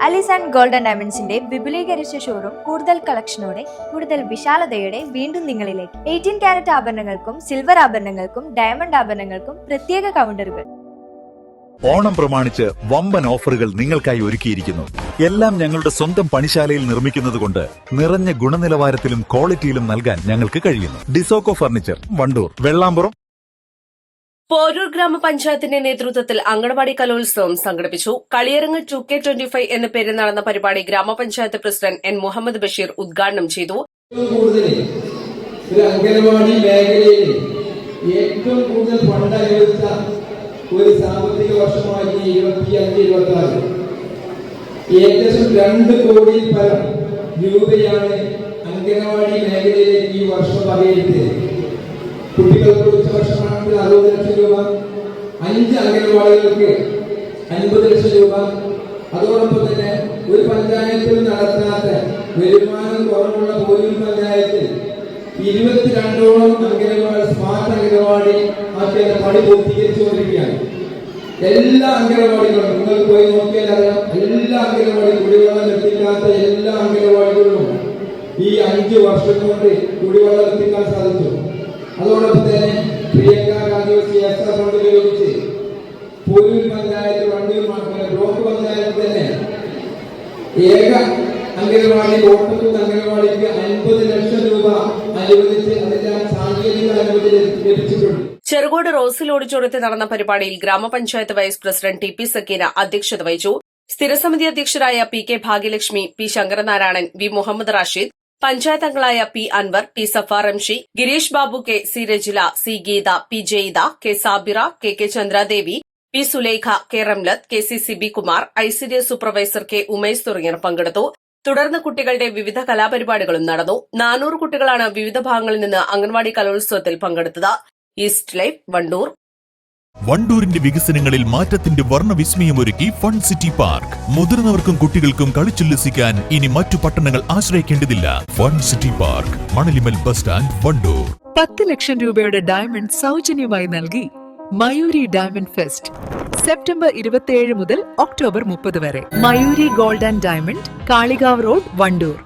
Alice and golden ഡയമണ്ട്സിന്റെ വിപുലീകരിച്ച showroom കൂടുതൽ കളക്ഷനോടെ കൂടുതൽ വിശാലതയോടെ വീണ്ടും നിങ്ങളിലേക്ക് 18 കാരറ്റ് ആഭരണങ്ങൾക്കും സിൽവർ ആഭരണങ്ങൾക്കും ഡയമണ്ട് ആഭരണങ്ങൾക്കും പ്രത്യേക കൗണ്ടറുകൾ. ഓണം പ്രമാണിച്ച് വമ്പൻ ഓഫറുകൾ നിങ്ങൾക്കായി ഒരുക്കിയിരിക്കുന്നു. എല്ലാം ഞങ്ങളുടെ സ്വന്തം പണിശാലയിൽ നിർമ്മിക്കുന്നതുകൊണ്ട് നിറഞ്ഞ ഗുണനിലവാരത്തിലും ക്വാളിറ്റിയിലും നൽകാൻ ഞങ്ങൾക്ക് കഴിയുന്നു. ഡിസോക്കോ ഫർണിച്ചർ, വണ്ടൂർ, വെള്ളാമ്പുറം. പോരൂർ ഗ്രാമപഞ്ചായത്തിന്റെ നേതൃത്വത്തിൽ അങ്കണവാടി കലോത്സവം സംഘടിപ്പിച്ചു. കളിയരങ്ങ് 2K25 എന്ന പേരിൽ നടന്ന പരിപാടി ഗ്രാമപഞ്ചായത്ത് പ്രസിഡന്റ് എൻ മുഹമ്മദ് ബഷീർ ഉദ്ഘാടനം ചെയ്തു. അംഗനവാടി മേഖലയിൽ ഏറ്റവും കൂടുതൽ ഫണ്ട് അനുവദിച്ച ഒരു സാമ്പത്തിക വർഷമായി 25-26 ഏകദേശം 2 കോടിയിൽ പരം രൂപയാണ് അംഗനവാടി മേഖലയിലേക്ക് ഈ വർഷം വകയിരുത്തിയത്. കുട്ടികൾക്ക് ഉച്ചഭക്ഷണത്തിന് 60 ലക്ഷം രൂപ, 5 അംഗനവാടികൾക്ക് 50 ലക്ഷം രൂപ. അതോടൊപ്പം തന്നെ ഒരു പഞ്ചായത്തിൽ നടത്താത്ത വരുമാനം കുറവുള്ള പോരൂർ പഞ്ചായത്തിൽ 22ഓളം അംഗനവാടി സ്മാർട്ട് അംഗനവാടി ആക്കിയ പണി പൂർത്തീകരിച്ചുകൊണ്ടിരിക്കുകയാണ്. എല്ലാ അംഗനവാടികളും നിങ്ങൾ പോയി നോക്കിയാൽ അറിയാം. എല്ലാ അംഗനവാടി കുടിവെള്ളം എത്തിക്കാത്ത എല്ലാ അംഗനവാടികളിലും ഈ 5 വർഷം കൊണ്ട് കുടിവെള്ളം എത്തിക്കാൻ സാധിച്ചു. അതോടൊപ്പം തന്നെ പ്രിയങ്ക ഗാന്ധി CSR ഫണ്ട് ഉപയോഗിച്ച് പോരൂർ പഞ്ചായത്ത്, വണ്ടൂർ ബ്ലോക്ക് പഞ്ചായത്ത് തന്നെ ഏക അംഗനവാടി ഓട്ടത്തൂർ അംഗനവാടിക്ക് 50 ലക്ഷം രൂപ അനുവദിച്ച് അതിന്റെ സാങ്കേതിക അനുമതി ലഭിച്ചിട്ടുണ്ട്. ചെറുകോട് റോസിൽ ഓഡിറ്റോറിയത്തിൽ നടന്ന പരിപാടിയിൽ ഗ്രാമപഞ്ചായത്ത് vice president T P Sakeena അധ്യക്ഷത വഹിച്ചു. സ്ഥിരസമിതി അധ്യക്ഷരായ P K Bhagyalakshmi, P Sankaranarayanan, V Muhammad Rashid, panchayat അംഗങ്ങളായ P Anwar, T Safar Ramshi, Girish Babu, K C Rajila, C Geetha, P Jayida, K Sabira, K K Chandradevi, P Sulaikha, K Ramlath, K C Sibi Kumar, ICDS supervisor K Umesh തുടങ്ങിയവർ പങ്കെടുത്തു. തുടർന്ന് കുട്ടികളുടെ വിവിധ കലാപരിപാടികളും നടന്നു. 400 കുട്ടികളാണ് വിവിധ ഭാഗങ്ങളിൽ നിന്ന് അംഗൻവാടി കലോത്സവത്തിൽ പങ്കെടുത്തത്. East live, Wandoor. വണ്ടൂരിന്റെ വികസനങ്ങളിൽ മാറ്റത്തിന്റെ വർണ്ണവിസ്മയമൊരുക്കി ഫൺ സിറ്റി പാർക്ക്. മുതിർന്നവർക്കും കുട്ടികൾക്കും കളിച്ചുല്ലസിക്കാൻ ഇനി മറ്റു പട്ടണങ്ങൾ ആശ്രയിക്കേണ്ടതില്ല. Fun city park, Manalimal bus stand, Wandoor. 10 lakh രൂപയുടെ ഡയമണ്ട് സൗജന്യമായി നൽകി മയൂരി ഡയമണ്ട് ഫെസ്റ്റ് സെപ്റ്റംബർ 27 മുതൽ ഒക്ടോബർ 30 വരെ. Mayuri gold and diamond, Kalikavu road, Wandoor.